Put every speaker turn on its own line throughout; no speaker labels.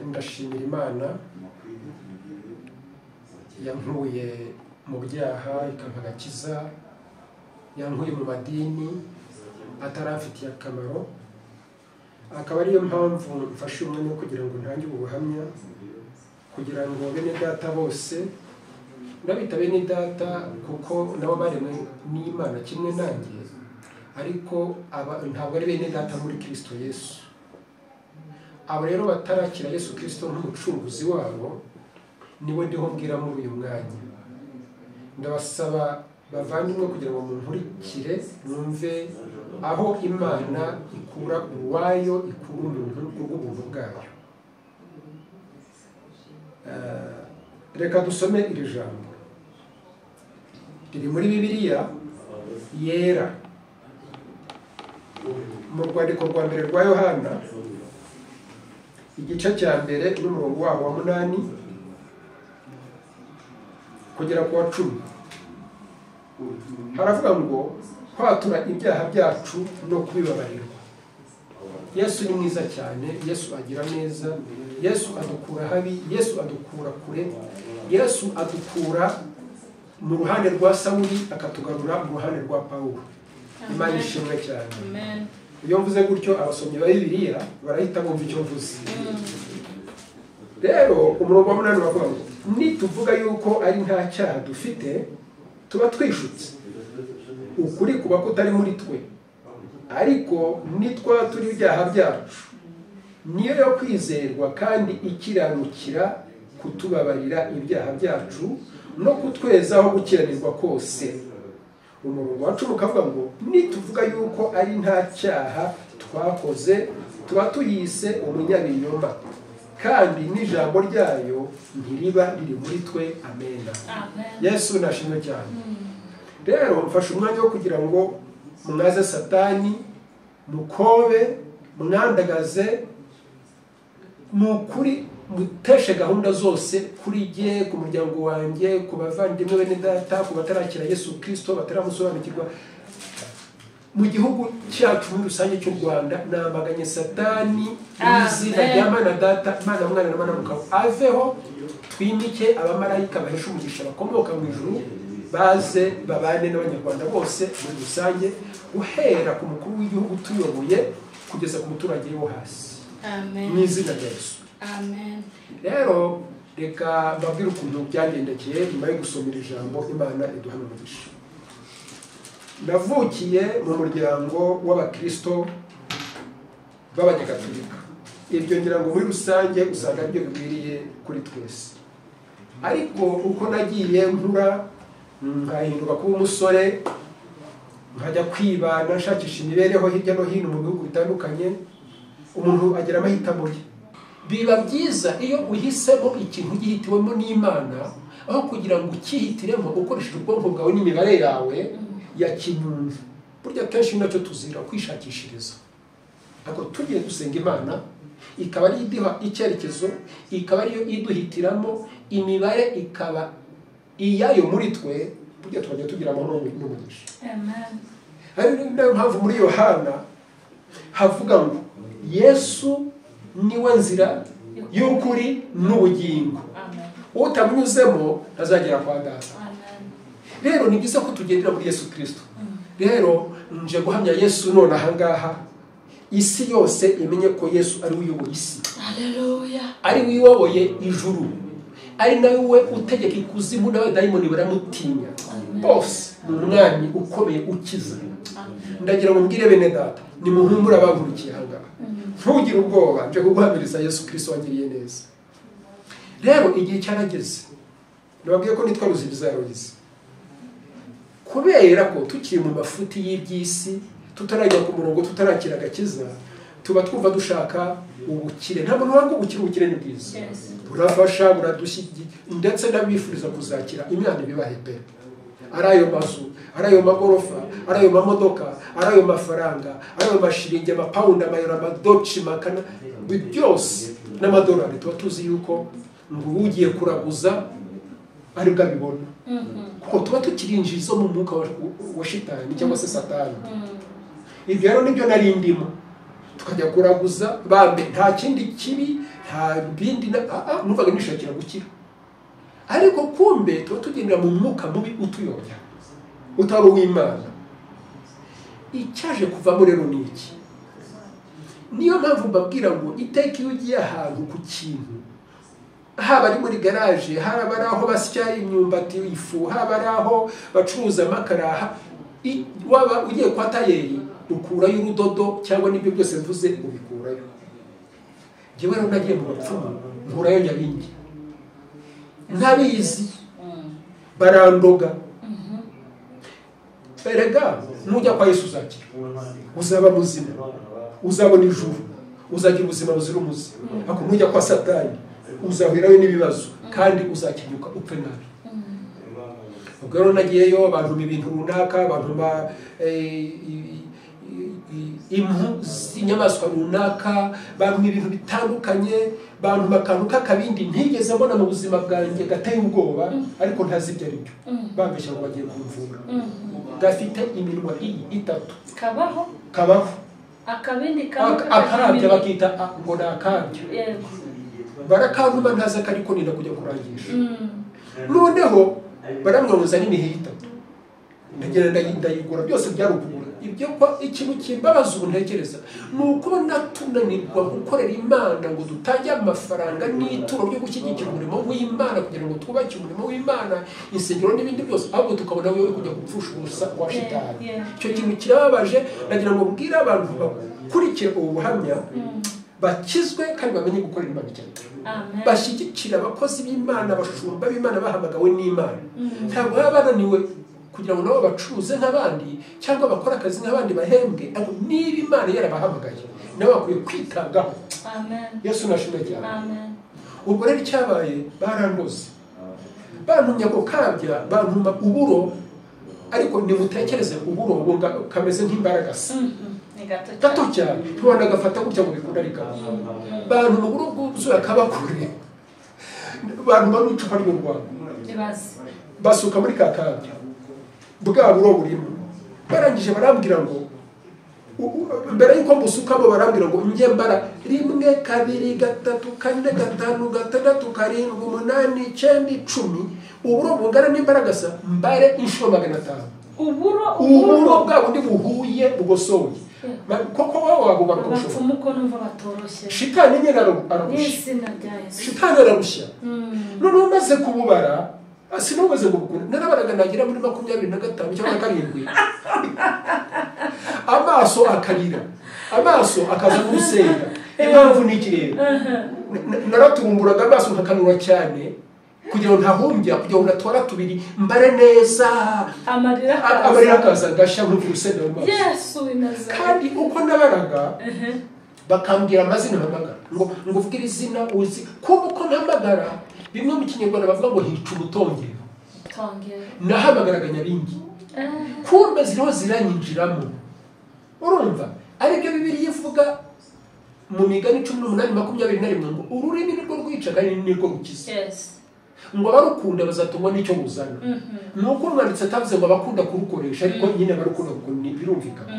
ndashimira Imana yankuye mu byaha ikampa agakiza, yankuye mu madini atarafitiye akamaro. Akaba ariyo mpamvu mfashe umwanya wo kugira ngo ntange ubuhamya, kugira ngo bene data bose, ndabita bene data kuko nabo baremwe n'Imana kimwe nanjye, ariko ntabwo ari bene data muri Kristo Yesu. Abo rero batarakira Yesu Kristo nk'umucunguzi wabo, niwe ndiho mbwira muri uyu mwanya. Ndabasaba bavandimwe kugira ngo munkurikire mwumve aho Imana ikura uwayo, ikura umuntu kubw'ubuntu bwayo. Reka dusome iri jambo riri muri Bibiliya yera, mu rwandiko rwa mbere rwa Yohana igice cya mbere n'umurongo waho wa 8 kugera ku wa 10. Haravuga ngo kwatura ibyaha byacu no kubibabarirwa. Yesu ni mwiza cyane, Yesu agira neza, Yesu adukura habi, Yesu adukura kure, Yesu adukura mu ruhande rwa Sawuli akatugarura mu ruhande rwa Pawulo. Imana ishimwe cyane. Amen. Iyo mvuze gutyo abasomyi ba Bibiliya barahita bumva icyo mvuze. Rero umurongo wa 8 bavuga ngo nituvuga yuko ari nta cyaha dufite, tuba twishutse, ukuri kuba kutari muri twe. Ariko nitwa turi ibyaha byacu, niyo yo kwizerwa kandi ikiranukira kutubabarira ibyaha byacu no kutwezaho gukiranirwa kose. Umurongo wa 10 ukavuga ngo nituvuga yuko ari nta cyaha twakoze, tuba tuyise umunyabinyoma, kandi n'ijambo ryayo ntiriba riri muri twe. Amen. Yesu nashimwe cyane. Rero mfashe umwanya wo kugira ngo mwaze Satani, mukobe, mwandagaze, nukuri muteshe gahunda zose kuri jye, ku muryango wanjye, ku bavandimwe bene data, ku batarakira Yesu Kristo, bataramusobanukirwa mu gihugu cyacu muri rusange cy'u Rwanda. Namaganye Satani izina rya Mana Data, Mana Mwana na Mana Mwuka aveho, twimike abamarayika bahesha umugisha bakomoka mu ijuru, baze babane n'abanyarwanda bose muri rusange, uhera ku mukuru w'igihugu tuyoboye kugeza ku muturage wo hasi. Amen. Mu izina rya Yesu. Amen. Rero reka mbabwire ukuntu byagendekeye nyuma yo gusomera ijambo Imana iduha umugisha. Navukiye mu muryango w'Abakristo b'Abanyagatolika. Ibyo ngira ngo muri rusange usanga byo bikwiriye kuri twese. Ariko uko nagiye nkura, nkahinduka kuba umusore, nkajya kwibana nshakisha imibereho hirya no hino mu bihugu bitandukanye, umuntu agira amahitamo ye. Biba byiza iyo uhisemo ikintu gihitiwemo n'Imana, aho kugira ngo ukihitiremo ukoresheje ubwonko bwawe n'imibare yawe ya kimuntu. Burya kenshi nacyo tuzira kwishakishiriza. Ariko tugiye gusenga Imana, ikaba ari iduha icyerekezo, ikaba ariyo iduhitiramo, imibare ikaba iyayo muri twe, burya twajya tugira amahoro n'umugisha. Amen. Hari nayo mpamvu muri Yohana havuga ngo Yesu niwe nzira y'ukuri n'ubugingo, utamunyuzemo ntazagera kwa Data. Rero ni byiza ko tugendera muri Yesu Kristo. Rero nje guhamya Yesu none ahangaha, isi yose imenye ko Yesu ari uyoboye isi. Haleluya. Ari uyoboye ijuru, ari nawe utegeka ikuzimu, n'abadayimoni baramutinya. Bose ni umwami ukomeye ukiza. Ndagira ngo mbwire bene data, nimuhumura abankurikiye ahangaha, ntugire ubwoba, nje kuguhamiriza Yesu Kristo wangiriye neza. Rero igihe cyarageze, nababwiye ko nitwa Ruzibiza Aloyizi. Kubera ko tukiri mu mafuti y'iby'isi, tutarajya ku murongo, tutarakira agakiza, tuba twumva dushaka ubukire. Ntabwo nubwo ubukire ni bwiza, burafasha, buradushyigikira, ndetse n'abifuriza kuzakira imyanda bibahe pe. Ari ayo mazu, ari ayo magorofa, ari ayo mamodoka, ari ayo mafaranga, ari ayo mashiringi, amapawundi, amayero, amadoci, makana, byose n'amadolari, tuba tuzi yuko ngo ugiye kuraguza ari bwabibona. Kuko tuba tukirinjiza mu mwuka wa shitani cyangwa se Satani. Ibyo rero nibyo nari ndimo, tukajya kuraguza bambe, nta kindi kibi nta bindi numvaga nishakira gukira, ariko kumbe tuba tugendera mu mwuka mubi utuyobya utari uw'Imana. Icyaje kuvamo rero ni iki? Niyo mpamvu mbabwira ngo iteka iyo ugiye ahantu ku kintu, haba ari muri garaje, haba ari aho basya imyumbati, ifu, haba ari aho bacuruza amakara, waba ugiye kwa tayeri ukurayo urudodo cyangwa n'ibyo byose mvuze ubikurayo. Njyewe rero nagiye mu bapfumu nkurayo nyabingi ntabizi, barandoga. Erega nujya kwa Yesu uzakira, uzaba muzima, uzabona ijuru, uzagira ubuzima buzira umuze. Ariko nujya kwa Satani uzahurirayo n'ibibazo kandi uzakinyuka upfe nabi. Ubwo rero nagiyeyo abantu ibintu runaka, abantu impu z'inyamaswa runaka, bamwe ibintu bitandukanye, bantu bakantu k'akabindi ntigeze mbona mu buzima bwanjye gateye ubwoba, ariko ntazi ibyo ari byo. Bambeshya ngo bagiye kumvura. Gafite iminwa iyi itatu. Kabaho. Akabindi akabya bakita ngo ni akabyo. Barakantuma ntazi akariko nina kujya kurangisha. Noneho baramwoza n'imihehe itatu. Ndagenda ndayigura, byose byarukugura. Ibyo kwa ikintu kimbabaza ubu ntekereza nuko natunanirwa gukorera Imana ngo dutange amafaranga n'ituro ryo gushyigikira umurimo w'Imana kugira ngo twubake umurimo w'Imana, insengero n'ibindi byose, ahubwo tukabona wewe kujya gupfusha ubusa kwa shitani. Icyo kintu kirababaje. Nagira ngo mbwire abantu bakurikira ubu buhamya bakizwe kandi bamenye gukorera Imana cyane. Bashyigikira abakozi b'Imana, abashumba b'Imana bahamagawe n'Imana. Ntabwo baba bananiwe kugira ngo nabo bacuruze nk'abandi cyangwa bakora akazi nk'abandi bahembwe, ariko niba Imana yarabahamagaye nabo bakwiye kwitabwaho. Yesu nashimwe cyane. Ubwo rero icyabaye barandoze, bantumye ako kabya, bantuma uburo, ariko nimutekereze uburo kameze nk'imbaragasa gato cyane, tubona gafata gutya ngo bikunda rikaba. Bantuma uburo bwuzuye akabakure, bantuma n'icupa ry'urwagwa basuka muri ka kabya, bwa buro burimo. Barangije barambwira ngo mbere yuko mbusukamo barambwira ngo njye mbara 1 2 3 4 5 6 7 8 9 10 10 uburo bungana n'imbaragasa mbare inshuro 500. Uburo bwa bundi buhuye bugosoye. Koko wawe wabuba kurusha
umuko numva batoroshye.
Shitani nyine ararushya. Shitani ararushya. None umaze kububara sinubeze ngo bukure, narabaraga nagira muri 25 cyangwa 7. Amaso akarira, amaso akaza gusenga. Impamvu ni ikirere. Naratumburaga amaso nkakanura cyane kugira ngo ntahumbya, kugira ngo natwara tubiri mbare neza. Amarira akaza gashya nk'urusenda mu maso.
Yesu inaza.
Kandi uko nabaraga bakambwira amazina mpamagara ngo uvugire izina uzi kuko uko mpamagara. Bimwe mu Kinyarwanda bavuga ngo hica umutongero. Nahamagaraga nyabingi. Kumbe ziriho ziranyinjiramo. Urumva? Aribyo Bibiliya ivuga mu Migani 18:21 ngo ururimi nirwo rwica kandi nirwo rukiza. Ngo abarukunda bazatungwa n'icyo buzana. Nuko umwanditsi atavuze ngo abakunda kurukoresha, ariko nyine barukunda kuko birumvikana.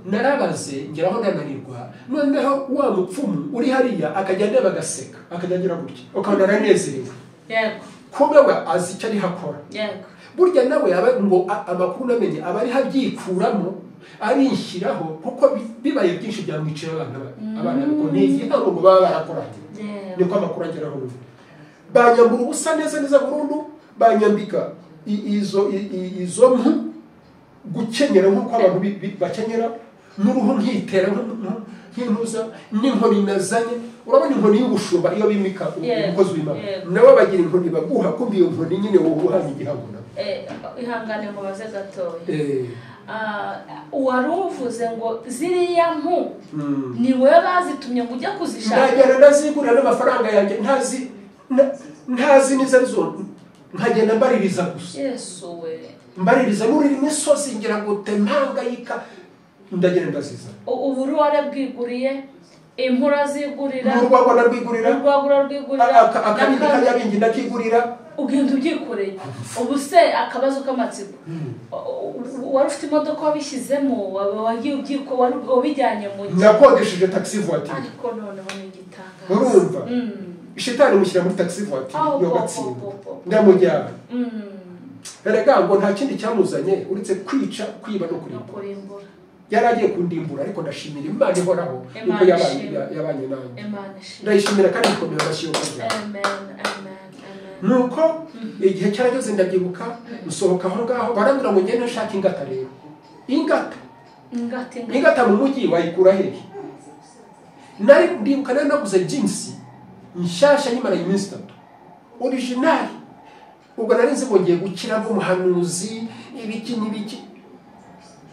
Narabaze ngeraho nananirwa, noneho wa mupfumu uri hariya akajya ndeba agaseka, akajya agira gutya, ukabona aranezerewe. Kumbe we azi icyo ari hakora. Burya nawe yaba ngo amakuru namenye aba ari habyikuramo, arinshyiraho kuko bibaye byinshi byamwicira abana ko n'igihe ngo baba barakoranye. Niko amakuru ageraho. Banyambura ubusa neza burundu, banyambika izo mpu gukenyera nk'uko abantu bakenyera, n'uruhu nkitera nk'intuza, n'inkoni nazanye. Urabona inkoni y'ubushumba iyo bimika umukozi w'Imana, nawe bagira inkoni baguha, kumbi iyo nkoni nyine wowe uhanye igihango nawe.
Ihangane ngo baze gatoya. Waruvuze ngo ziriya mpu ni wewe bazitumye ngo ujya kuzishaka.
Ndagenda ndazigurira n'amafaranga yanjye, ntazi nizarizo, nkagenda mbaririza gusa.
Yesu we.
Mbaririza muri imisozi ngira ngo tempangayika, ndagenda ndaziza.
Uburu warabwiguriye, impura zigurira.
Urwagwa narwigurira.
Urwagura rwigurira.
Akabindi kanyabingi ndakigurira.
ugenda ubyikoreye ubu se akabazo k'amatsiko wari ufite imodoka wabishyizemo wagiye wabijyanye mu gihe
nakodesheje taxi voiture
ariko noneho ni igitangaza
urumva ishitani mushyira muri taxi voiture yo gatsinda ndamujyana erega ngo nta kindi cyamuzanye uretse kwica kwiba no kurimbura yari agiye kundimbura ariko ndashimira Imana ihoraho nuko yabanye nanjye ndayishimira kandi ikomeye amashyi yo kugira nuko igihe cyarageze ndabyibuka nsohoka aho ngaho barambwira ngo ngende nshaka ingata rero ingata mu mujyi wayikura hehe nari ndibuka nari naguze jeans nshyashya nyimara iminsi 3 original ubwo nari nzi ngo ngiye gukira nk'umuhanuzi ibiki n'ibiki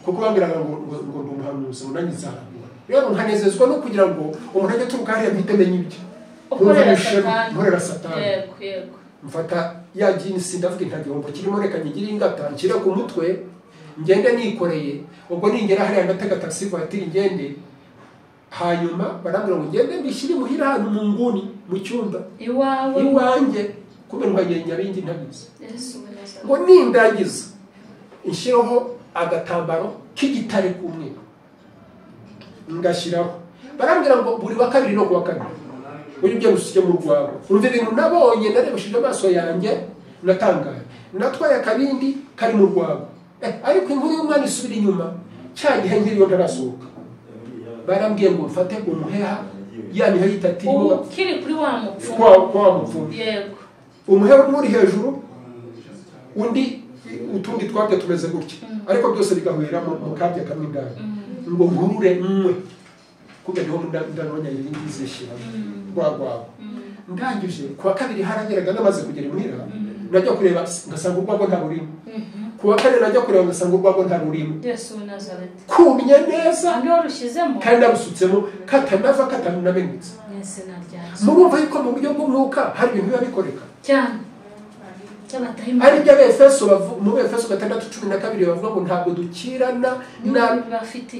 kuko bambwiraga ngo ndi umuhanuzi munanyi zaragura rero nkanezezwa no kugira ngo umuntu ajye turuka hariya mpite menya ibyo nkorera satani
yego
mfata ya jeans ndavuga nta gihombo kirimo reka nyigire ingata nshyire ku mutwe ngende nikoreye ubwo ningera hariya ndatega taxi voiture ngende hanyuma barambwira ngo ngende mbishyire muhira hano mu nguni mu cyumba iwanjye kubera nkagenda Nyabingi ntabizi ngo nindagiza inshyiraho agatambaro k'igitare k'umweru ngashyiraho barambwira ngo buri wa kabiri no kuwa kabiri uri byo gusike mu rwabo urumva ibintu nabonye narebeshije amaso yanjye natangaye natwaye akabindi kari mu rwabo ariko inkuru y'umwana isubira inyuma cya gihe nkiriyo ntarasohoka barambwiye ngo mfate umuheha yani hayitatimo
kiri kuri wa mupfumu
yego umuheha muri hejuru undi utundi twabyo tumeze gutya ariko byose bigahurira mu kabya kamwe ndani ngo nkurure kubera niho ndanonya ibindi zishira rwagwabo ndangije kuwa kabiri harageraga namaze kugera imuhira najya kureba ngasanga urwagwa nta rurimo kuwa kane najya kureba ngasanga urwagwa nta rurimo
Yesu Nazareth
kumenya neza
kandi warushyizemo
kandi arusutsemo katanava katanamenetse murumva yuko mu buryo bw'umwuka hari ibintu biba bikoreka
cyane
ari byo Efeso mu Efeso 6:12 bavuga ngo ntabwo dukirana
n'abafite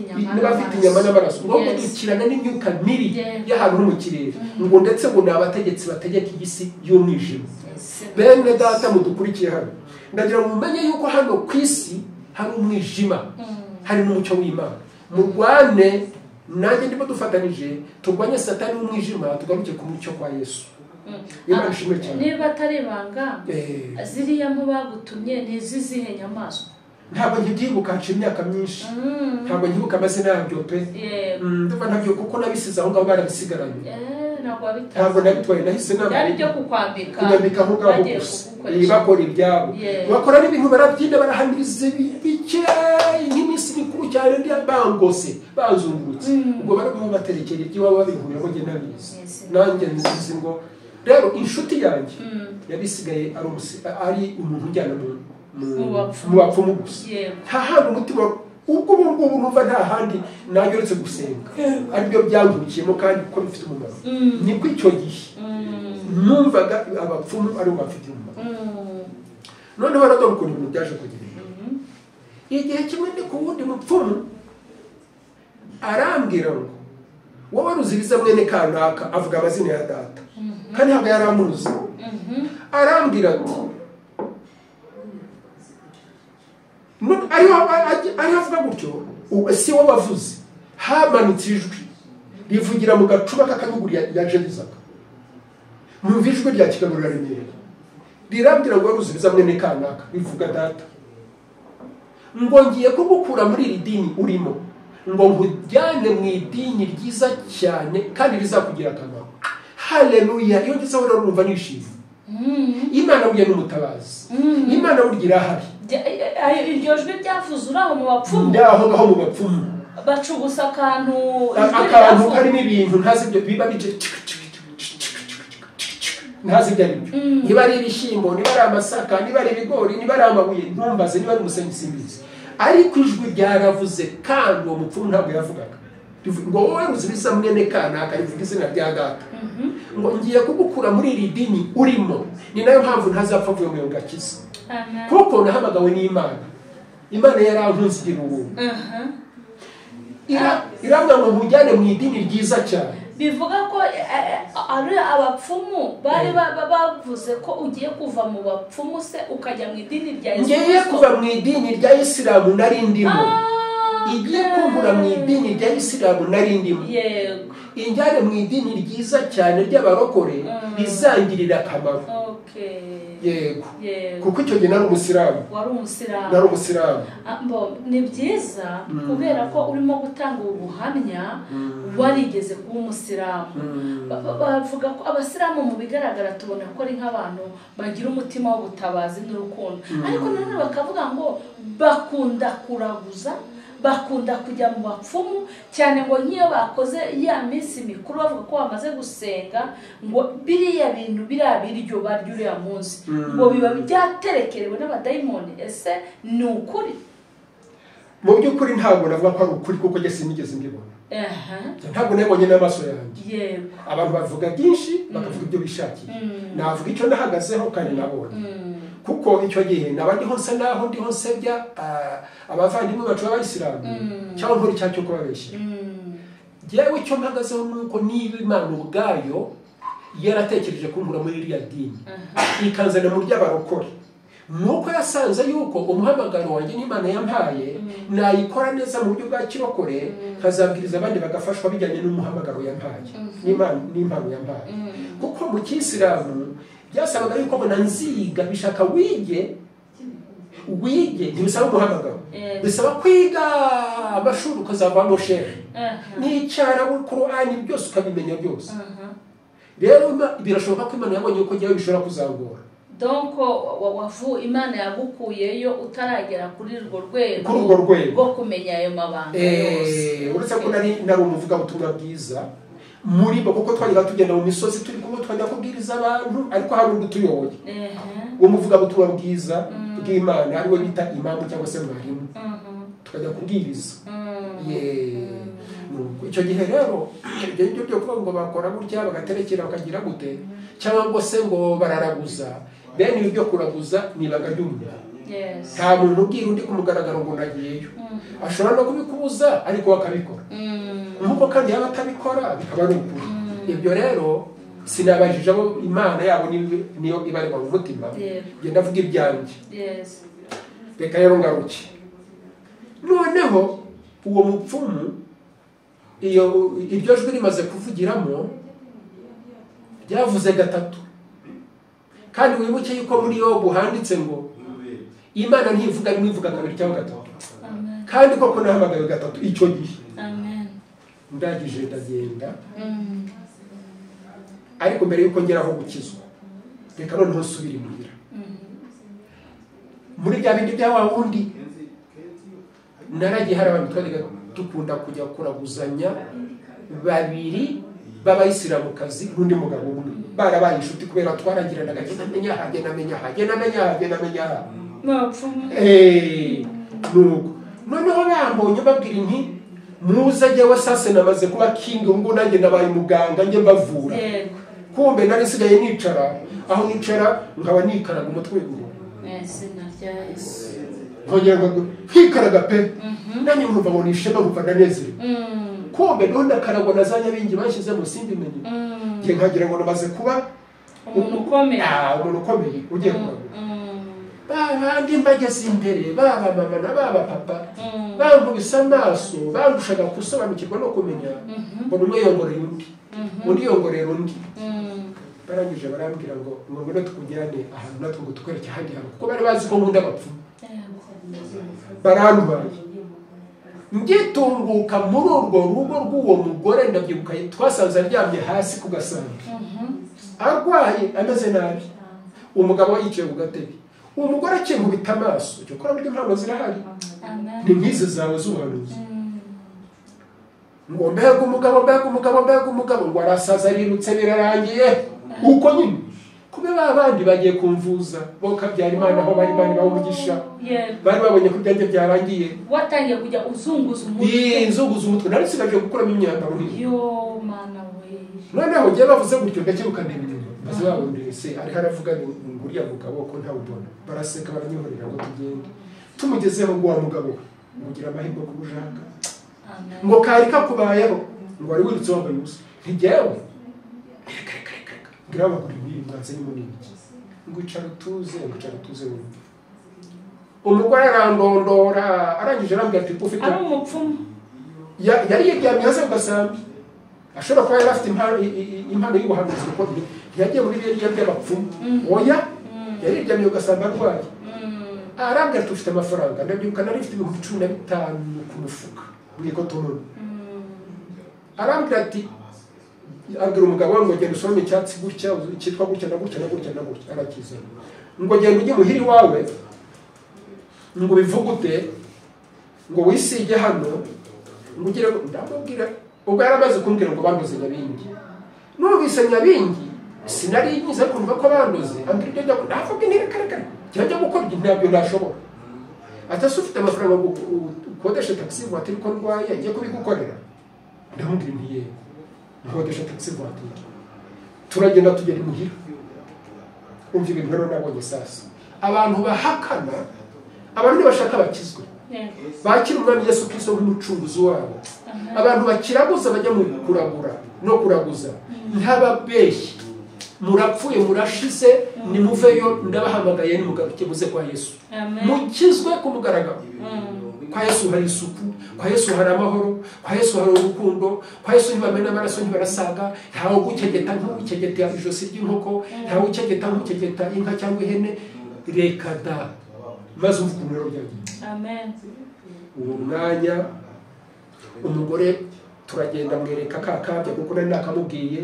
inyama n'amaraso ngo dukirana n'imyuka mibi y'ahantu mu kirere ngo ndetse ngo n'abategetsi bategeka igisi y'umwijima bene data mudukurikiye hano ndagira ngo mumenye yuko hano ku isi hari umwijima hari n'umucyo w'Imana murwane nanjye ndimo dufatanije turwanye satani n'umwijima tugaruke ku mucyo kwa Yesu
niba atari ibanga ziriya mu bagutumye n'izizihe nyamaswa
ntabwo nkibyibuka nca imyaka myinshi ntabwo nkibuka amazina yabyo pe ndumva ntabyo kuko nabisize aho ngaho barabisigaranye ntabwo nabitwaye nahise
byari byo kukwambika
aho ngaho gusa bakora ibyabo bakora n'ibintu barabyina barahamiriza bike nk'iminsi mikuru cyane ndi bangose bazungurutse ubwo barimo baterekera iby'iwabo babihuriraho njye nabizi nanjye nzizi ngo rero inshuti yanjye yabisigaye ari umuntu ujyana mu bapfumu gusa nta handi umutima ubwo ngubu numva nta handi nanjye uretse gusenga aribyo byangukiyemo kandi kuko bifite umumaro niko icyo gihe numvaga abapfumu aribo bafite umumaro noneho radon ukuntu ibintu byaje kugenda igihe kimwe ndi ku wundi mupfumu arambwira ngo wowe ruziriza mwene kanaka avuga amazina ya data kandi ntabwo yari amuzi arambwira ati ariho avuga gutyo si wowe wavuze hamanutse ijwi rivugira mu gacuba k'akanyuguri yajegizaga mwumva ijwi rya kiganurira remereye rirambwira ngo ruziriza mwene kanaka bivuga data ngo ngiye kugukura muri iri dini urimo ngo nkujyane mu idini ryiza cyane kandi rizakugira akamaro haleluya iyo ngeze aho rero numva nishimye Imana burya n'umutabazi Imana burya irahari
iryo jwi ryavuze uraho mu bapfumu
ndaho ngaho mu bapfumu
bacugusa akantu
karimo ibintu ntazi ibyo biba bice ntazi ibyo ari byo niba ari ibishyimbo niba ari amasaka niba ari ibigori niba ari amabuye ntumbaze niba ari umusenyi simbizi ariko ijwi ryaravuze kandi uwo mupfumu ntabwo yavugaga ngo wowe ruziriza mwene kanaka rivuga izina rya data ngo ngiye kugukura muri iri dini urimo ni nayo mpamvu ntazapfa avuye mu gakiza kuko nahamagawe n'Imana Imana yarankunze igira ubuntu irambwira ngo nkujyane mu idini ryiza cyane
bivuga ko ari abapfumu bari bavuze ko ugiye kuva mu bapfumu se ukajya mu idini rya Yesu.
Ngiye kuva mu idini rya Isilamu nari ndimo. Igiye kunkura mu idini rya Isilamu nari ndimo.
Yego.
Injyane mu idini ryiza cyane ry'abarokore bizangirira akamaro. Yego. Kuko icyo gihe nari umusiramu.
Wari umusiramu.
Nari umusiramu.
Ni byiza kubera ko urimo gutanga ubuhamya warigeze kuba umusiramu. Bavuga ko abasiramu mu bigaragara tubona ko ari nk'abantu bagira umutima w'ubutabazi n'urukundo, ariko nanone bakavuga ngo bakunda kuraguza, bakunda kujya mu bapfumu cyane, ngo nk'iyo bakoze ya minsi mikuru bavuga ko bamaze gusenga, ngo biriya bintu biriya biryo barya uriya munsi ngo biba byaterekerewe n'abadayimoni. Ese ni ukuri?
Mu by'ukuri ntabwo navuga ko ari ukuri, kuko njye sinigeze mbibona. Ntabwo nabonye n'amaso yanjye. Abantu bavuga byinshi bakavuga ibyo bishakiye. Navuga icyo nahagazeho kandi nabonye, kuko icyo gihe nabandiho nsa naho ndiho nsebya abavandimwe bacu b'Abayisilamu cyangwa nkora icyaha cyo kubabeshya. Yewe icyo mpagazeho nuko niba Imana ubwayo yaratekereje kunkura muri iriya dini ikanzana mu ry'abarokore, nuko yasanze yuko umuhamagaro wanjye n'Imana yampaye nayikora neza mu buryo bwa kirokore, nkazabwiriza abandi bagafashwa bijyanye n'umuhamagaro yampaye n'impano yampaye. Kuko mu Kisilamu byasabaga yuko mbona nziga, bishaka wige ntibisaba umuhamagaro, bisaba kwiga amashuri ukazavamo shehe, n'icyara Qur'ani byose ukabimenya byose. Rero birashoboka ko Imana yabonye ko njyewe bishobora kuzangora.
Donc Imana yagukuyeyo utaragera kuri urwo rwego rwo kumenya ayo mabanga yose.
Uretse ko nari umuvugabutumwa bwiza muri bo, kuko twajyaga tugenda mu misozi turi kumwe, twajya kubwiriza abantu, ariko hari undi tuyoboye uwo muvugabutumwa bwiza bw'Imana ariwe bita imamu cyangwa se mwarimu, tukajya kubwiriza. Icyo gihe rero ibyo ngibyo byo kuvuga ngo bakora gutya bagaterekera bakagira gute, cyangwa se ngo bararaguza, bene ibi byo kuraguza nibaga ry'umuntu. Nta muntu ubwira undi ku mugaragaro ngo nagiyeyo. Ashobora no kubikubuza ariko bakabikora, nk'uko kandi yaba atabikora bikaba ari ukuri. Ibyo rero sinabajije abo Imana yabo niyo ibareba mu mutima, ngenda avuga ibyanjye. Reka rero ngaruke noneho uwo mupfumu, iryo jwi rimaze kuvugiramo ryavuze gatatu. Kandi wibuke yuko muri Yobu handitse ngo Imana ntivuga rimwe, ivuga kabiri cyangwa gatatu. Kandi koko nahamagaye gatatu icyo gihe. Ndagije ndagenda, ariko mbere yuko ngeraho gukizwa, reka noneho nsubire imuhira muri bya bindi bya wa wundi. Naragiye hari abantu twajyaga dukunda kujya kuraguzanya, babiri b'Abayisilamukazi n'undi mugabo umwe, barabaye inshuti kubera twaragiranaga, namenya nuko noneho bambonye babwira inti muze jyewe sase namaze kuba king, ngo nanjye nabaye muganga njye mbavura. Kumbe nari sigaye nicara aho nicara nkaba nikaraga umutwe ngo nkongera nkikaraga pe, nanjye nkumva ngo nishema, nkumva ndanezerewe. Kumbe niho ndakaragwa na za nyabingi banshyize mu simbimenye, ngiye nkagira ngo namaze kuba umuntu ukomeye ugiye kuragura. Babandi mbageze imbere, baba mama na baba papa, bankubise amaso, bandushaga gusobanukirwa no kumenya, mbona umwe yongorera undi, undi yongorera undi. Barangije barambwira ngo ngomba tukujyane ahantu natwe ngo tukwereke ahandi hantu, kuko bari bazi ko nkunda abapfumu. Barantubaye ngitunguka muri urwo rugo rw'uwo mugore, ndabyibuka twasanze aryamye hasi ku gasambi arwaye ameze nabi, umugabo yicaye ku gatebe, uwo mugore akinkubita amaso. Cyo kora buryo impano zirahari, ni nk'izi zawe z'ubuhanuzi, ngo mbega umugabo ngo arasaza arirutse birarangiye. Uko nyine kube babandi bagiye kumvuza bo kabyara Imana aho bari umugisha, bari babonye ko byanjye byarangiye,
watangiye kujya uzunguza umutwe.
Nari sigaje gukuramo imyambaro n'iyo.
Mana we,
noneho giye bavuze gutyo ndakiruka ndebinyo, baze babonye se ari haravuga nguriya mugabo ko nta ubona. Baraseka baranyihorera ngo tugende, tumugezeho ngo wa mugabo mugira amahirwe kumujanga, ngo kari kakubayeho, ngo wari wirutse wambaye ubusa. ntigewe ngira abagura ibiri mwanze ni munini ngo icara utuze wumva umugore arandondora arangije arambwira ati ufite
ari umupfumu
yari yiryamye hasi ugasambi ashobora kuba yari afite impano y'ubuhanuzi kuko ntiyagiye muri biriya by'abapfumu oya yari yiryamye ugasamba arwaye arambwira ati ufite amafaranga ndabyuka nari mfite ibihumbi 15 ku mufuka bw'ikotononi arambwira ati abwira umugabo we ngo genda usome icyatsi gutya cyitwa gutya na gutya na gutya na gutya arakizana ngo genda ujye muhiri wawe ngo bivugute ngo wisige hano ngo ugire ndamubwira ubwo yaramaze kumbwira ngo bandoze Nyabingi numvise Nyabingi sinari nyiza kumva ko bandoze ambwira ibyo ndavuga ntirekarekare cyajya gukora ntabyo ndashobora atasufite amafaranga ngo ukodeshe taxi voiture ko ndwaye agiye kubigukorera ndamubwira ntiye nkodesha taxi voiture turagenda tugera imuhira umva ibintu rero nabonye sasa abantu bahakana abantu ntibashaka bakizwe bakira umwami Yesu Kristo nk'umucunguzi wabo abantu bakiraguza bajya mu kuragura no kuraguza ntababeshyi murapfuye murashize nimuveyo ndabahamagaye nimugaruke muze kwa Yesu mukizwe ku mugaragaro kwa Yesu hari isuku kwa Yesu hari amahoro kwa Yesu hari urukundo kwa Yesu ntibamena amaraso ntibarasaga ntawe gukegeta nk'ukegeta ijosi ry'inkoko ntawe ukegeta nk'ukegeta inka cyangwa ihene reka da maze uvuga rero byagiye
amen
uwo mwanya umugore turagenda mwereka kakabye kuko nari nakamubwiye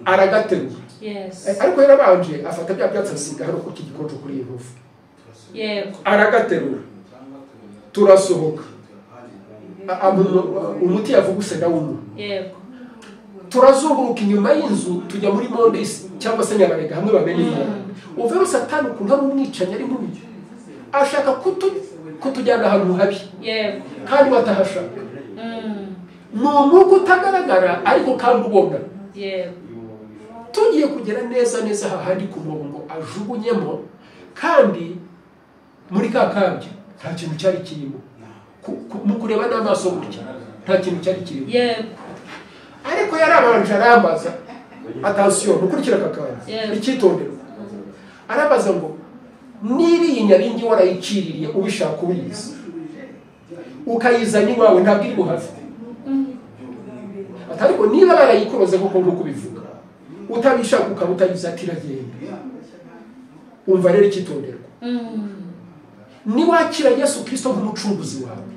aragaterura ariko yarabanje afata bya byatsi asiga hano ku kigikonjo kuri iyi ntufu
yego
aragaterura turasohoka umuti yavuguse ndawumu
yego
turazunguruka inyuma y'inzu tujya muri monde cyangwa se Nyabarega hamwe bamenye uvero satani ukuntu ari umwicanyi ari mubi ashaka kutujyana ahantu habi
yego
kandi batahashaka ni umwuka utagaragara ariko kandi ubona
yego
tugiye kugera neza hahandi ku murongo ajugunyemo kandi muri kakabye nta kintu cyari kirimo mu kureba n'amaso gutya nta kintu cyari kirimo
yego
ariko yarabanje arambaza attention mukurikira kakabye icyitondero arabaza ngo niba iyi Nyabingi warayiciririye ubishaka ubizi ukayizana iwawe ntabwo iri buhave ariko niba barayikoroze koko nk'uko bivuga utabishaka ukaba utayiza ati iragenda umva rero icyitondero niwakira Yesu Kristo nk'umucunguzi wawe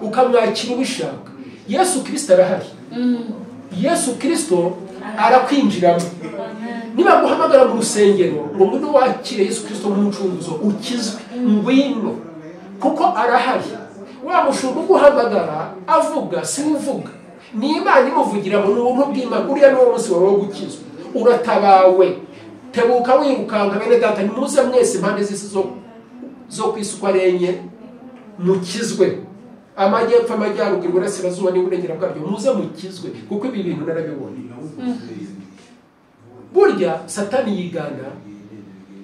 ukamwakira ubishaka Yesu Kristo arahari Yesu Kristo arakwinjiramo niba guhamagara mu rusengero ngo ngwino wakire Yesu Kristo nk'umucunguzi ukizwe ngwino kuko arahari wa mushumba guhamagara avuga si uvuga niba nimuvugira mu buntu bw'Imana uriya ni wo munsi wawe wo gukizwa uratabawe tebuka wirukanka bene data nimuze mwese impande z'isi zo kwisuka renye mukizwe amajyepfo amajyaruguru iburasirazuba n'iburengera bwabyo muze mukizwe kuko ibi bintu narabibona burya satani yigana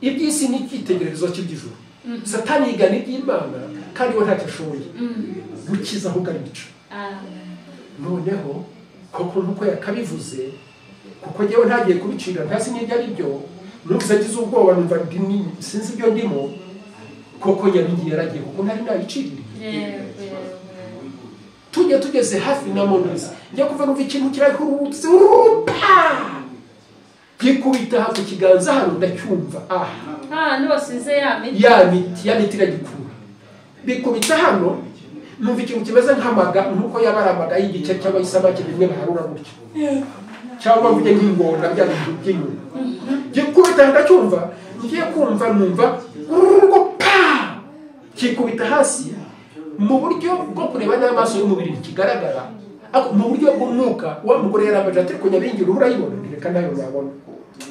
iby'isi n'icyitegererezo cy'iby'ijuru satani yigana iby'Imana kandi we ntacyo ashoboye gukiza ahubwo arica noneho koko nk'uko yakabivuze kuko njyewe ntagiye kubicira ntasi n'ibyo ari byo numvise agize ubwoba numva sinzi ibyo ndimo koko Nyabingi yaragiye kuko ntari nayiciririye tugeze hafi na Mondozi njya kuva numva ikintu kirahurutse gikubita hafi ikiganza hano ndacyumva
nibasize ya miti
iragikura bikubita hano numva ikintu kimeze nk'amaga nk'uko yaba ari amaga y'igice cyangwa isamake bimwe baharura gutyo cyangwa mvuge nk'ingona bya bintu by'inyuma gikubita ndacyumva ngiye kumva numva kikubita hasi mu buryo bwo kureba n'amaso y'umubiri kigaragara mu buryo bw'umwuka wa mugore yarabaje ati ko Nyabingi uruhu urayibona reka nayo nabona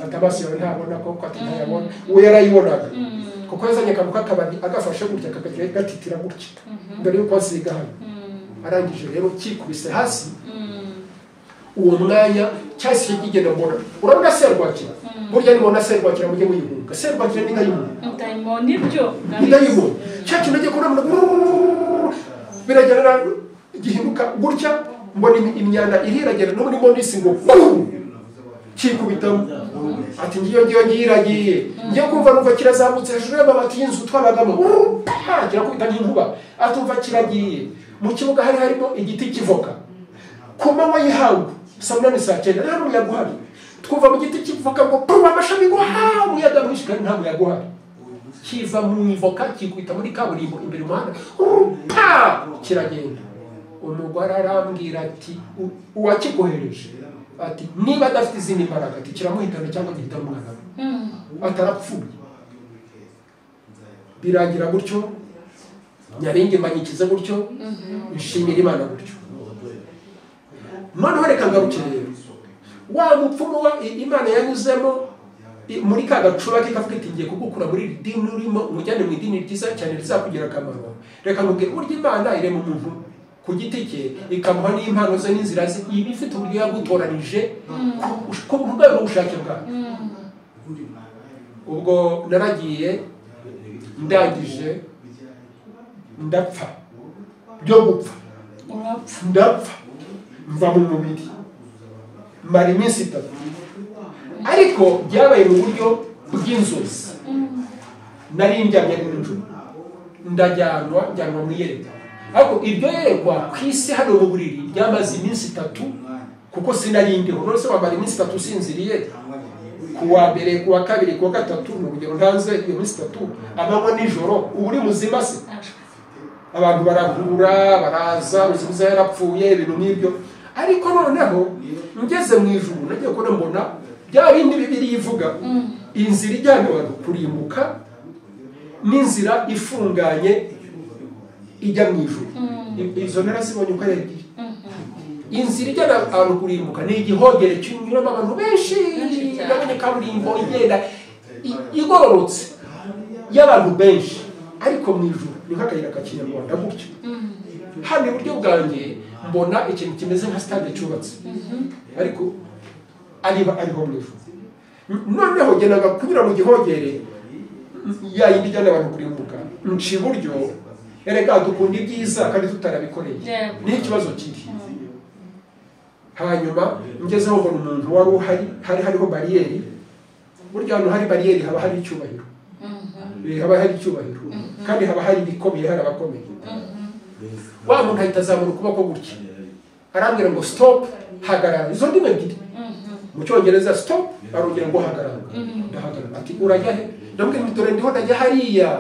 atamaso yawe ntabona ko ati ntayabona uwo yarayibonaga kuko yazanye akantu k'akabari agafashe gutya kakagira gatitira gutya mbere yuko asiga hano arangije rero kikubise hasi uwo mwanya cyahise kigenda mbona urabona serwakira burya nimona serwakira mujye muyihunga serwakira ni nkayibona
nibyo
ndayibona cya kintu agiye kurabona biragerera gihinduka gutya mbona imyanda iriragira no muri mondisi ngo kikubitamo ati ngiyo ngiragiye ngiye kumva numva kirazamutse hejuru y'amabati y'inzu twabagamo kirakubita nk'inkuba atumva kiragiye mu kibuga harimo igiti kivoka ku manywa y'ihangu saa munani saa cyenda nta n'umuyaga uhari twumva mu giti kivoka ngo amashami ngo umuyaga mwinshi kandi nta muyaga uhari kiva mu ivoka kikubita muri kaburimbo imbere umuhanda kiragenda umugore arambwira ati uwakikohereje ati niba adafite izindi mbaraga ati kiramuhitana cyangwa gihitana umwana we atarapfuye birangira gutyo nyaringe mbanyikiza gutyo nshimira Imana gutyo noneho reka ngaruke rero wa mupfumu wa Imana yanyuzemo muri ka gacuba ke kavuga iti ngiye kugukura muri iri dini urimo umujyane mu idini ryiza cyane rizakugira akamaro reka nkubwire burya Imana irema umuntu ku giti cye ikamuha n'impano ze n'inzira ze iba ifite uburyo yagutoranije ku rwego rw'ubushake bwawe ubwo naragiye ndangije ndapfa byo gupfa ndapfa mva mu mubiri mara iminsi 3 ariko byabaye mu buryo bw'inzozi nari njyamye n'ijoro ndajyanwa mu iyerekwa ariko iryo yerekwa ku isi hano mu buriri ryamaze iminsi 3 kuko sinarindiho none se wamara iminsi 3 usinziriye kuwa mbere kuwa kabiri kuwa gatatu mu rugero ntanze iyo minsi 3 amanywa nijoro uri muzima se abantu barahura baraza uzibuza yarapfuye ibintu n'ibyo ariko noneho ngeze mu ijuru nagiye kubona mbona bya bindi bibiri yivuga inzira ijyana abantu kurimbuka n'inzira ifunganye ijya mu ijuru izo narazibonye uko ari inzira ijyana abantu kurimbuka ni igihogere cy'unyuramo abantu benshi nabonye kaburimbo igenda igororotse y'abantu benshi ariko mu ijuru ni nk'akayira ka kinyarwanda gutyo hano iburyo bwanjye mbona ikintu kimeze nka stade cyubatse ariko ariho mu ijuru noneho genaga kunyura mu gihogere yayindi ijyana abantu kurimbuka nci iburyo erega dukunda ibyiza kandi tutarabikoreye niho ikibazo kiri hanyuma ngezeho mbona umuntu wari uhari hariho bariyeri burya ahantu hari bariyeri haba hari icyubahiro kandi haba hari ibikomeye hari abakomeye wa muntu ahita azamura ukuboko gutya arambwira ngo stop hagarara izo ndimi ebyiri mu cyongereza stop arongera ngo hagarara ndahagarara ati urajya he ndamubwira ngo dore ndiho ndajya hariya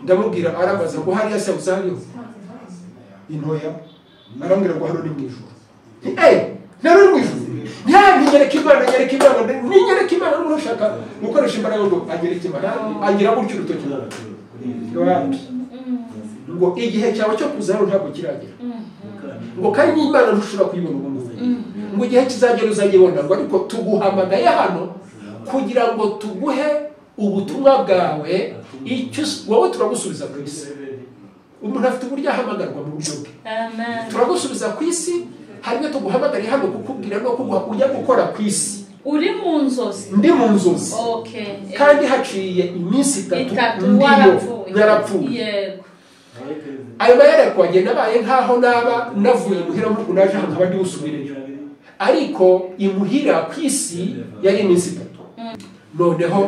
ndamubwira arabaza ngo hariya se uzariho intoya arambwira ngo hano ni mu ijuru nari mu ijuru nyereka Imana n'umuntu ushaka gukoresha imbaraga ngo anyereke Imana angira gutyo urutoki ngo igihe cyawe cyo kuza hano ntabwo kiragera ngo kandi n'Imana ntushobora kuyibona ubu ngubu ngo igihe kizagera uzagibona ngo ariko tuguhamagaye hano kugira ngo tuguhe ubutumwa bwawe icyo wowe turagusubiza ku isi umuntu afite uburyo ahamagarwa mu buryo bwe turagusubiza ku isi harimo tuguhamagariye hano kukubwira no kuguha ujya gukora ku isi
uri mu nzozi
ndi mu nzozi kandi haciye iminsi 3 narapfuye ayo mayerekwa agenda abaye nkaho naba navuye muhira mu kunaje hano abandi busubireyo ariko imuhira ku isi yari iminsi 3 noneho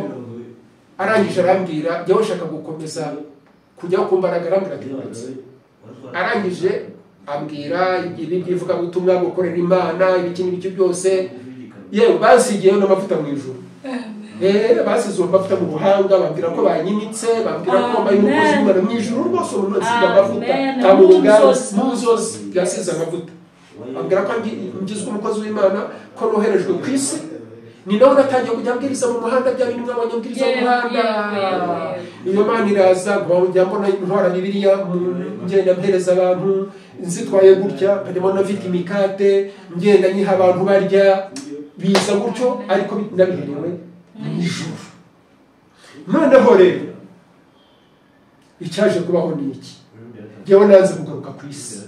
arangije arambwira jya ushaka gukomeza kujya kumbaraga arambwira ati arangije ambwira ibi bivuga ubutumwa gukorera Imana ibiki byose yewe basigiyeho n'amavuta mu ijuru basize amavuta mu buhanga bambwira ko banyimitse bambwira ko bayi umukozi w'Imana mu ijuru rwose umuntu asiga amavuta mu nzozi yasize amavuta bambwira ko ngizwe umukozi w'Imana ko noherejwe ku isi ni nawe natangiye kujya mbwiriza mu muhanda bya bintu mw'abanyabwiriza mu muhanda iyo Mana iraza nkajya mbona intwara Bibiliya ngenda mpereza abantu nzitwaye gutya nkajya nafite imikate ngenda nyiha abantu barya biza gutyo ariko nabiherewe mu ijuru noneho rero icyaje kubaho ni iki njyewe nanze kugaruka ku isi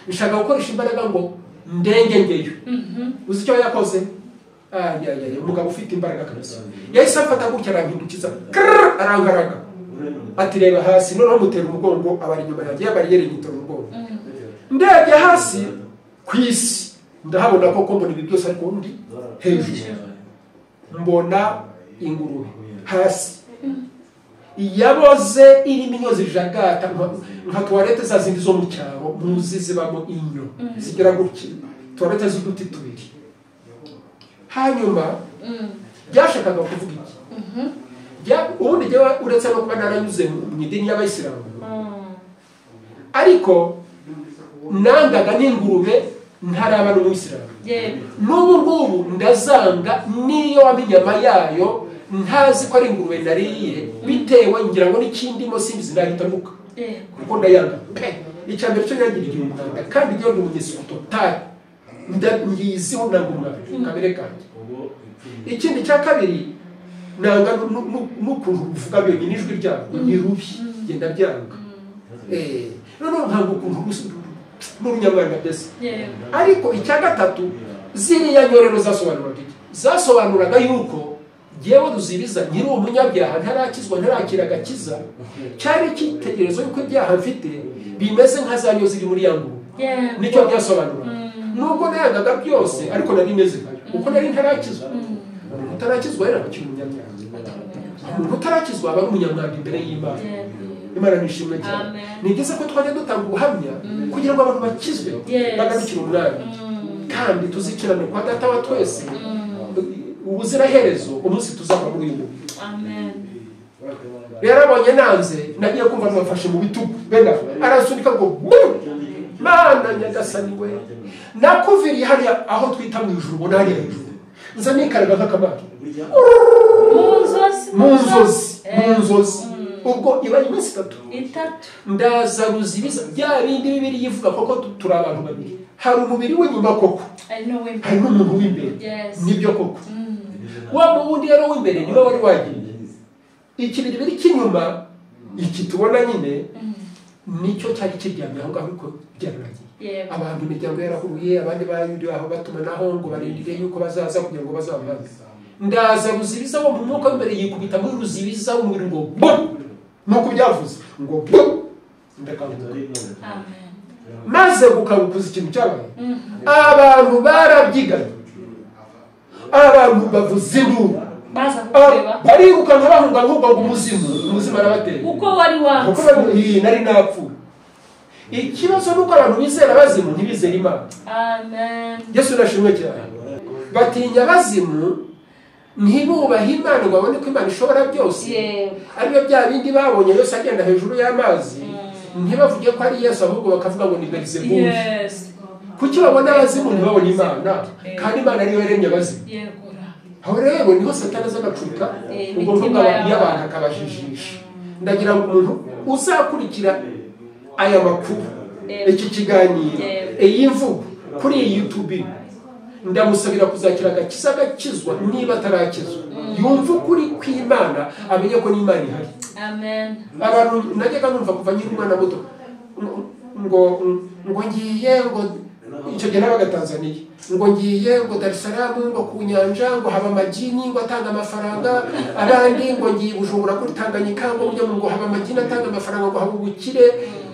nshaka gukoresha imbaraga ngo ndenge ngeyo uzi icyo yakoze umugabo ufite imbaraga kabisa yahise afata gutya arampindukiza arangaraga ati reba hasi noneho mutera umugongo abari inyuma yanjye yabariyeri nyitora umugongo ndebye hasi ku isi ndahabona koko mbona ibi byose ariko ndi hejuru mbona ingurube hasi yaboze irimo inyo zijagata nka tuwarete za zindi zo mu cyaro muzi zibamo inyo zigira gutya tuwarete z'uduti tubiri. Hanyuma byashakaga kuvuga iki? Ubundi jyewe uretse no kuba naranyuze mu idini y'abayisilamu ariko nangaga n'ingurube ntaraba n'umuyisilamu. N'ubu ngubu ndazanga niyo waba inyama yayo ntazi ko ari ingurube nariye bitewe ngira ngo n'ikindimo simbizi nahitamuka kuko ndayanga pe. Icya mbere cyo nyagiriye umwanda kandi iyo ndi umugeso totali ngiziho ndagumwa kamere kanjye. Ikindi cya kabiri nanga n'ukuntu uvuga byonyine ijwi ryabo ni rubi genda byanga noneho ntabwo ukuntu n'urunyamwanda mbese. Ariko icya gatatu ziriya nyorero zasobanuraga yuko jyewe Ruzibiza nyiri umunyabyaha ntarakizwa ntarakira agakiza cyari icyitegererezo yuko ibyaha mfite bimeze nka za nyo ziri muri ya nguru. Nicyo byasobanura nubwo nayangaga byose ariko nari meze kuko nari ntarakizwa. Umuntu utarakizwa rero akiri umunyabyaha. Umuntu utarakizwa aba ari umunyamwanda imbere y'Imana. Imana nishimwe cyane. Ni byiza ko twajya dutanga ubuhamya kugira ngo abantu bakizwe bagarukire umwami kandi tuzikirane kwa Data wa twese ubuziraherezo umunsi tuzava muri uyu mubiri. Rero abonye nanze nagiye kumva nabafashe mu bitugu benda arasunika ngo Mana nyagasani we nakuviriye hariya aho twita mu ijuru ubona hariya hejuru nza nikaraga nk'akabaki mu nzozi ubwo iba iminsi itatu ndaza Ruzibiza bya bindi bibiri yivuga koko turi abantu babiri. Hari umubiri w'inyuma koko hari n'umuntu w'imbere nibyo koko wa wundi rero w'imbere niwe wari wagiye. Ikibiri biri cy'inyuma iki tubona nyine nicyo cyari kiryamye aho ngaho ariko byaragiye. Abantu imiryango yarahuye abandi bayuri aho batumanaho ngo barindire yuko bazaza kugira ngo bazabahambe. Ndaza Ruzibiza wo mu mwuka w'imbere yikubita muri Ruzibiza w'umubiri ngo bo nuko byavuze ngo bo ndakanguka maze gukangukuza ikintu cyabaye. Abantu barabyiganye abantu bavuze induru bariruka nk'abahunga nk'ubwo umuzimu arabatera
uko wari
wapfuye kuko nari napfuye. Ikibazo nuko abantu bizera abazimu ntibizera Imana. Yesu nashimwe cyane. Batinya abazimu ntibubahe Imana ngo babone ko Imana ishobora byose. Aribyo bya bindi babonye Yesu agenda hejuru y'amazi ntibavuge ko ari Yesu ahubwo bakavuga ngo ni Beelzebul. Kuki babona abazimu ntibabone Imana kandi Imana ariyo yaremye abazimu? Aho rero niho Satani aza agacuka ubwo mvuga y'abantu akabajijisha. Ndagira ngo umuntu uzakurikira aya makuru iki kiganiro iyi mvugo kuri YouTube ndamusabira kuzakira agakiza agakizwa niba atarakizwa yumva ukuri kw'Imana amenye ko n'Imana ihari. Abantu najyaga numva kuva nyiri umwana muto ngo ngiye ngo icyo gihe nabaga Tanzania ngo ngiye ngo Dar es Salaam ngo ku nyanja ngo haba amagini ngo atanga amafaranga abandi ngo ngiye Bujumbura kuri Tanganyika ngo haba amagini atanga amafaranga ngo haba ubukire.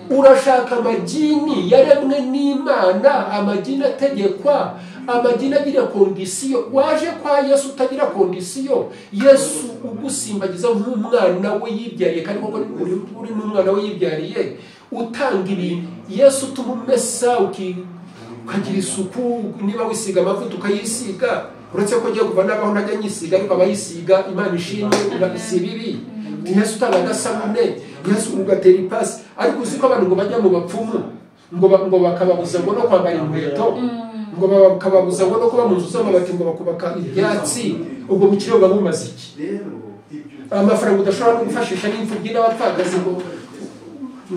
Urashaka amagini yaremwe n'Imana, amagini ategekwa, amagini agira kondisiyo. Waje kwa Yesu utagira kondisiyo, Yesu ugusimbagiza nk'umwana we yibyariye kandi koko uri n'umwana we yibyariye utanga ibintu. Yesu tumumesa ukagira isuku, niba wisiga amavuta ukayisiga uretse ko giye kuva nabaho najya nyisiga ariko abayisiga Imana ishimwe si bibi. Yesu utanga agasabune, Yesu ugatera ipasi ariko uziko abantu ngo bajya mu bapfumu ngo bakababuza ngo no kwambara inkweto ngo bakababuza ngo no kuba mu nzu z'amabati ngo bakubaka ibyatsi. Ubwo bukire buba bumaze iki? Amafaranga udashobora no gufashisha n'imfubyi n'abapfakazi ngo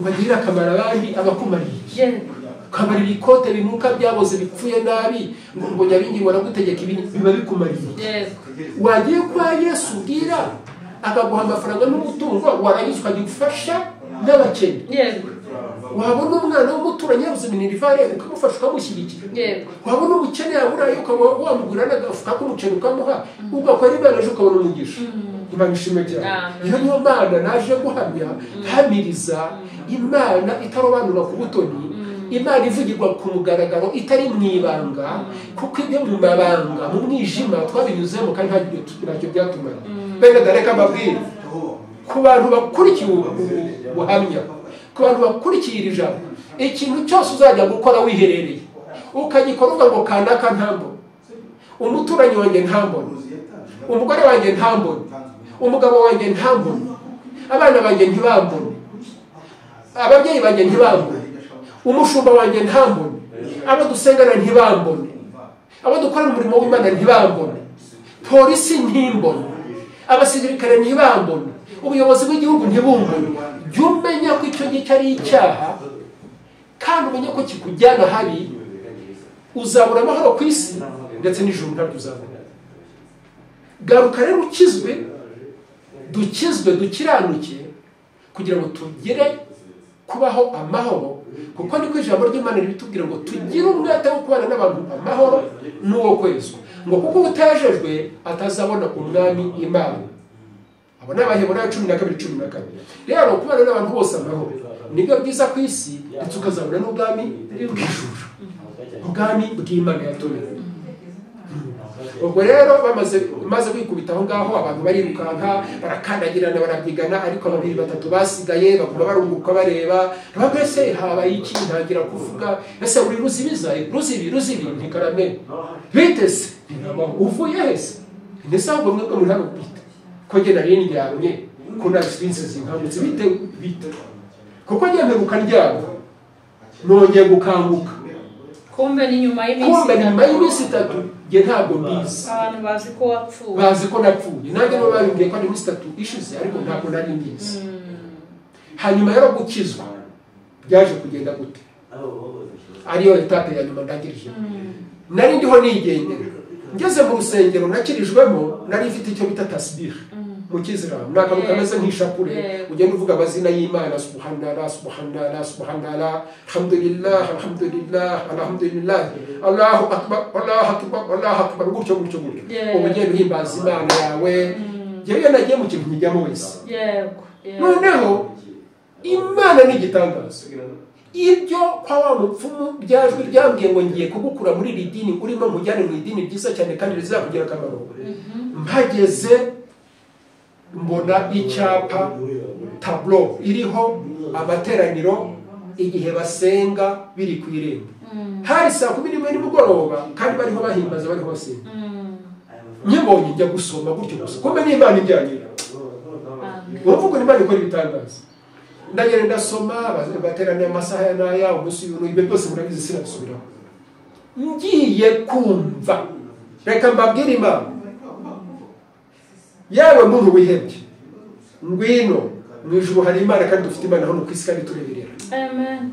agirire akamaro abandi abakumariye. Kamarira ikote binuka byaboze bipfuye nabi ngo Nyabingi waragutegeka ibintu biba bikumariye. Wagiye kwa Yesu bwira akaguha amafaranga n'umutungo waranyuzwa gufasha n'abakene. Wabona umwana w'umuturanyi yabuze minirivare ukamufasha ukamushyigikira. Wabona umukene yaburayo ukaba wamugurana agafuka k'umuceri ukamuha ugakora Imana ejo ukabona umugisha. Imana ishimwe cyane. Iyo niyo Mana naje guhamya hamiriza Imana itarobanura ku butoni Imana ivugirwa ku mugaragaro itari mu ibanga, kuko ibyo mu mabanga mu mwijima twabinyuzemo kandi ntacyo byatumara. Bene dareka mbabwire ku bantu bakurikiye ubuhamya, ku bantu bakurikiye iri jambo, ikintu cyose uzajya gukora wiherereye ukagikora uvuga ngo kanaka ntambone, umuturanyi wanjye ntambone, umugore wanjye ntambone, umugabo wanjye ntambone, abana banjye ntibambone, ababyeyi banjye ntibambone, umushumba wanjye ntambone, abo dusengana ntibambone, abo dukorana umurimo w'Imana ntibambone, polisi ntimbone, abasirikare ntibambone, ubuyobozi bw'igihugu ntibumbone. Jya umenya ko icyo ngicyo ari icyaha, kandi umenya ko kikujyana habi, uzabura amahoro ku isi ndetse n'ijuru ntabwo uzabona. Garuka rero ukizwe, dukizwe, dukiranuke, kugira ngo tugere kubaho amahoro, kuko niko ijambo ry'Imana ritubwira ngo tugire umwete wo kubana n'abantu amahoro n'uwo kwezwa, ngo kuko utajejwe atazabona umwami Imana. Abo ni Abaheburayo 12:14. Rero kubana n'abantu bose amahoro nibyo byiza ku isi, ndetse ukazabona n'ubwami bw'ijuru, ubwami bw'Imana yatumye. Ubwo rero maze kwikubita aho ngaho, abantu barirukanka barakandagirana barabyigana, ariko 2-3 basigaye baguma barunguka bareba, bagese habaye iki, ntangira kuvuga ese uri ruzibi ntikarame bitese uvuye hese ndetse ahubwo mwebwe muri hano bite ko nge nari ndyamye ko nasinzize nkangutse bite kuko ngiye mperuka ndyama nongeye gukanguka,
kumbe ni nyuma y'iminsi 3 nge ntabwo mbizi. Abantu bazi ko wapfuye,
bazi ko napfuye, nanjye no babimbwiye ko ari iminsi 3 ishize, ariko ntabwo nari mbizi. Hanyuma rero gukizwa byaje kugenda gute? Ariyo etape ya nyuma ndangirije. Nari ndiho nigendera, ngeze mu rusengero nakirijwemo, nari mfite icyo bita tasbih mu Kiziramu, nakabuka kameze nk'ishapure, ugenda uvuga amazina y'Imana, subhanallah subhanallah subhanallah, alhamdulillah alhamdulillah alhamdulillah, Allahu akbar Allahu akbar Allahu akbar, gutyo ubugenda uhimbaza Imana yawe. Yewe nagiye mu kintu njyamo wese, noneho Imana ni igitangaza. Ibyo kwa wa mupfumu byajwe ryambwiye ngo ngiye kugukura muri iri dini urimo mujyane mu idini ryiza cyane kandi rizakugira akamaro. Mpageze mbona icyapa tablo iriho amateraniro igihe basenga biri ku irembo. Hari saa 11 nimugoroba kandi bariho bahimbaza, bariho basenga. Nyibonye njya gusoma gutyo gusa, kumbe ni Imana ijyanye. Uvuga Imana ikora ibitangaza. Ndagenda ndasoma, bateraniye amasaha n'aya, umunsi y'uno, ibyo byose murabizi sinasubiraho. Ngiye kumva, reka mbabwire Imana, yawe muntu wihebye, ngwino mu ijuru hari Imana kandi dufite Imana hano ku isi kandi tureberera.
Amen.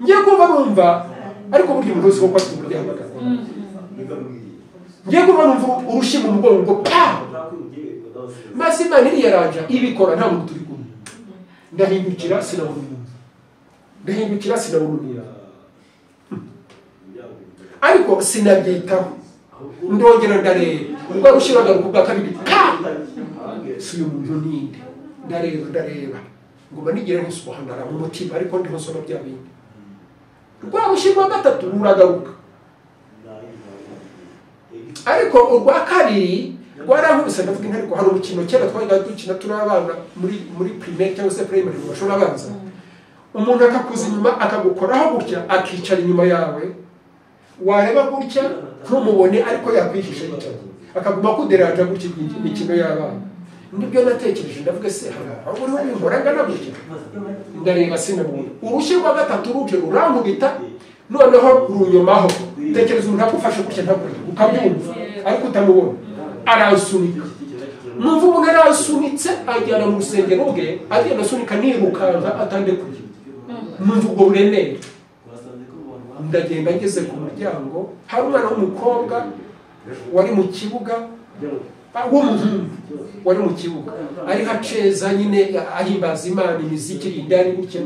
Ngiye kumva numva, ariko burya umuntu wese uko afite uburyo ahamagara. Ngiye kumva numva urushyi mu mugongo, maze Imana iri yaranja ibikora nta muntu turi kumwe. Ndahindukira sinabona, ariko sinabyitaho, ndongera ndareba, ubwo rushiraga rukubwa kabiri, si uyu muntu ninde, ndareba ngoma nigira n'isubhanallah mu mutima, ariko ndiho nsoma bya bindi. Rwa rushirwa gatatu ruragaruka, ariko urwa kabiri rwarankubise. Ndavuga inka, ariko hari umukino kera twagiye dukina turi abana muri primaire cyangwa se primary mu mashuri abanza, umuntu akakuza inyuma akagukoraho gutya akicara inyuma yawe, wareba gutya ntumubone ariko yakwihisha yicaye, akaguma kuderanja gutya. Imikino y'abana nibyo natekereje, ndavuga se aho uriho binkora ngana gutya, ndareba sinabona. Urushyi rwa gatatu ruje rurankubita, noneho runyomaho, tekereza umuntu akufashe gutya ntabwo ukabyumva ariko utamubona, arasunika. Numva umuntu arasunitse ajyana mu rusengero bwe, agenda asunika nirukanka atandekuye. Numva ubwo buremere, ndagenda ngeze ku muryango, hari umwana w'umukobwa wari mu kibuga, w'umuhungu wari mu kibuga, ari haceza nyine ahimbaza Imana, imiziki irindani gutya.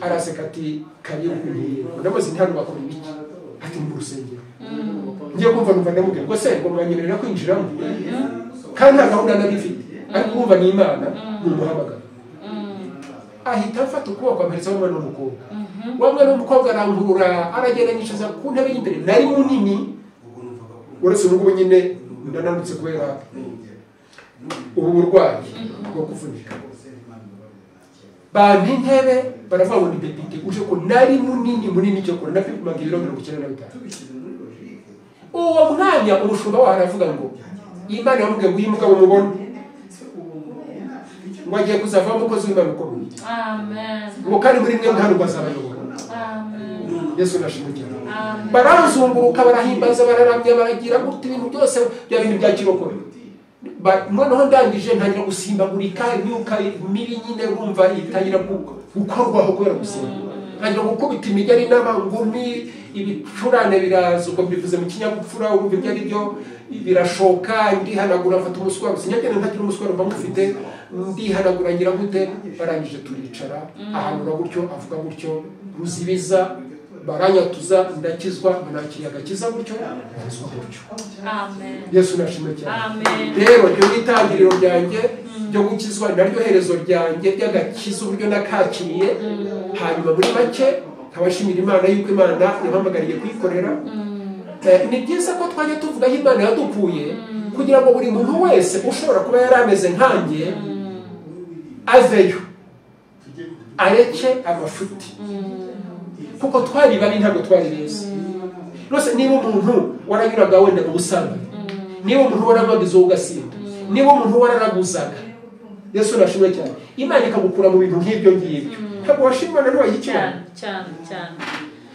Araseka ati karibu ntiye, ndamaze ntano bakora ibiki, ati mu rusengero. Ngiye kumva numva ndamubwira ngo se ngo mwanyemerera kwinjiramo, kandi nta gahunda nabifite, ariko kumva ni Imana n'umuhamagara. Ahita afata ukuboko amperetsa umwana w'umukobwa, wa mwana w'umukobwa arangurura aragenda yicaza ku ntebe y'imbere nari munini uretse n'ubwo nyine ndananutse kubera ubu burwayi bwo kuvunika bampa intebe baravuga ngo ni depite uje ko nari munini cyo kora napimaga ibiro 95. Uwo mwanya umushumba waho aravuga ngo Imana yamubwiye ngo uyu mugabo mubone ngo agiye kuzavamo umukozi w'Imana ukomeye.
Amen.
Ngo kandi muri mwe nta nubwo azabayobora.
Amen.
Yesu nashimye. Barazunguruka barahimbaza bararamya baragira gute ibintu byose bya bintu bya kirokore. Noneho ndangije ntangira gusimbagurika imyuka mibi nyine urumva itangira gukorwaho kubera gusimba. Ntangira gukubita imigeri n'amangumi ibicurane biraza ubwo bivuze mu kinyabupfura urumva ibyo ari byo birashoka ndihanagura mfata umuswaro sinyagenda ntagira umuswaro mba mufite ndihanagura ngira gute barangije turicara ahanura gutyo avuga gutyo ruzibiza baranyatuza ndakizwa nakiriye agakiza gutyo barizwa gutyo.
Amen.
Yesu nashimye cyane.
Amen.
Rero ryo itangiriro ryanjye ryo gukizwa naryo herezo ryanjye ry'agakiza uburyo nakakiriye hanyuma muri make kabashimira Imana yuko Imana yampamagariye kwikorera. Ni byiza ko twajya tuvuga aho Imana yadukuye kugira ngo buri muntu wese ushobora kuba yarameze nkanjye aveyo areke amafuti kuko twari babi ntabwo twari beza. Rwose niba umuntu waranyuraga wenda mu busambanyi, niba umuntu waramagize ugasinda, niba umuntu wararaguzaga, Yesu nashimye cyane Imana ikagukura mu bintu nk'ibyo ngibyo. Ntabwo washimana n'uwayikirana
cyane.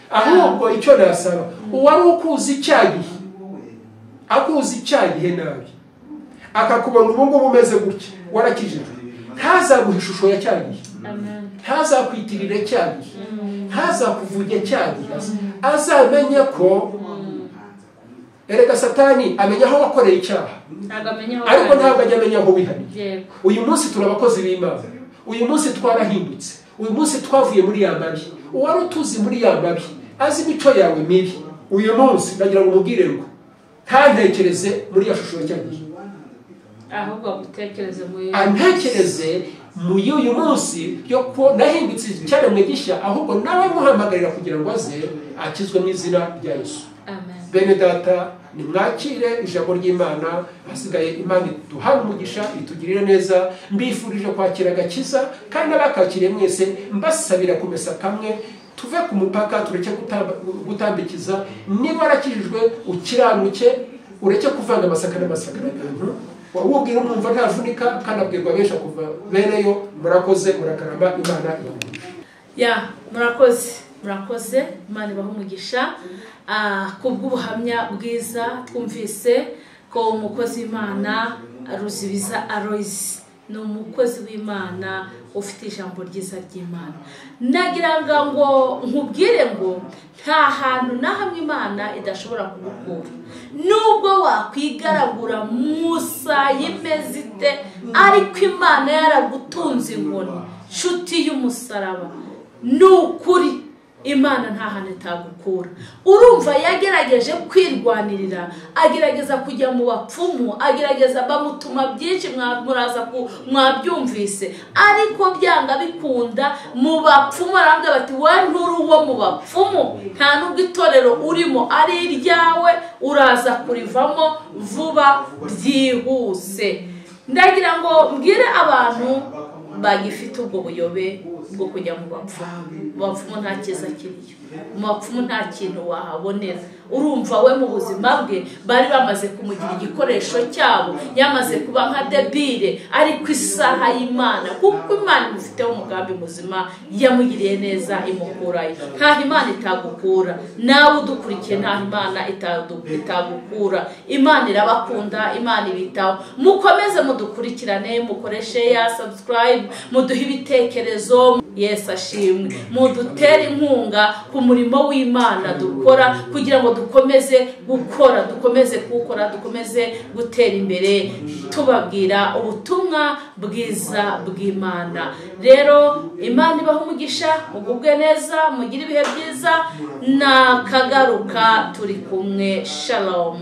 Ahubwo icyo nasaba uwari ukuzi icyagihe akuzi icyagihe nabi akakubona ubu ngubu umeze gutya warakijijwe ntazaguha ishusho ya cyagihe, ntazakwitirire cyagihe, ntazakuvuge cyagihe, azamenye ko erega Satani amenya aho wakoreye icyaha ariko ntabwo ajya amenya aho wihaniye. Uyu munsi turabakozi b'Imana, uyu munsi twarahindutse, uyu munsi twavuye muri ya mabi. Uwari utuzi muri ya mabi azi imico yawe mibi uyu munsi ndagira ngo umubwire ngo ntantekereze muri ya shusho cyagihe,
ahubwo gutekereze
mu y'uyu munsi yo ko nahindutse cyaremwe gishya, ahubwo nawe muhamagarira kugira ngo aze akizwe mu izina rya Yesu.
Amen.
Bene data nimwakire ijambo ry'Imana, hasigaye Imana duhana umugisha itugirire neza. Mbifurije kwakira agakiza kandi abakakiriye mwese mbasabira kumesa kamwe tuve ku mupaka tureke gutambikiza. Niba warakijijwe ukiranuke ureke kuvanga amasaka n'amasaka n'ibintu wabubwira umwumva ntavunika kandi abwirwa benshi kuva beneyo. Murakoze murakaramba Imana
ya murakoze Imana ibaha umugisha kubw'ubuhamya bwiza twumvise ko umukozi w'Imana Ruzibiza Aloys ni umukozi w'Imana ufite ijambo ryiza ry'Imana. Nagira ngo nkubwire ngo nta hantu na hamwe Imana idashobora kugukura, nubwo wakwigaragura musa y'imezite ariko Imana yaragutunze inkoni nshuti y'umusaraba. Nukuri Imana nta hantu itagukura. Urumva yagerageje kwirwanirira, agerageza kujya mu bapfumu, agerageza bamutuma byinshi mwabyumvise, ariko byanga bikunda mu bapfumu arambye bati we nturi uwo mu bapfumu, nta nubwo itorero urimo ari iryawe, uraza kurivamo vuba byihuse. Ndagira ngo mbwire abantu bagifite ubwo buyobe bwo kujya mu bapfumu nta kiza kiriyo, mu bapfumu nta kintu wahabonera. Urumva we mu buzima bwe bari bamaze kumugira igikoresho cyabo, yamaze kuba nka debile, ariko isaha y'Imana kuko Imana imufiteho umugambi muzima yamugiriye neza imukurayo. Nta Imana itagukura, nawe udukurikiye nta Imana itagukura. Imana irabakunda, Imana ibitaho. Mukomeze mudukurikirane, mukoreshe ya subscribe, muduhe ibitekerezo. Yesu ashimwe. Mudutere inkunga ku murimo w'Imana dukora kugira ngo dukomeze gukora, dukomeze kuwukora, dukomeze gutera imbere tubabwira ubutumwa bwiza bw'Imana. Rero Imana ibaha umugisha, mugubwe neza, mugire ibihe byiza, nakagaruka turi kumwe. Shalom.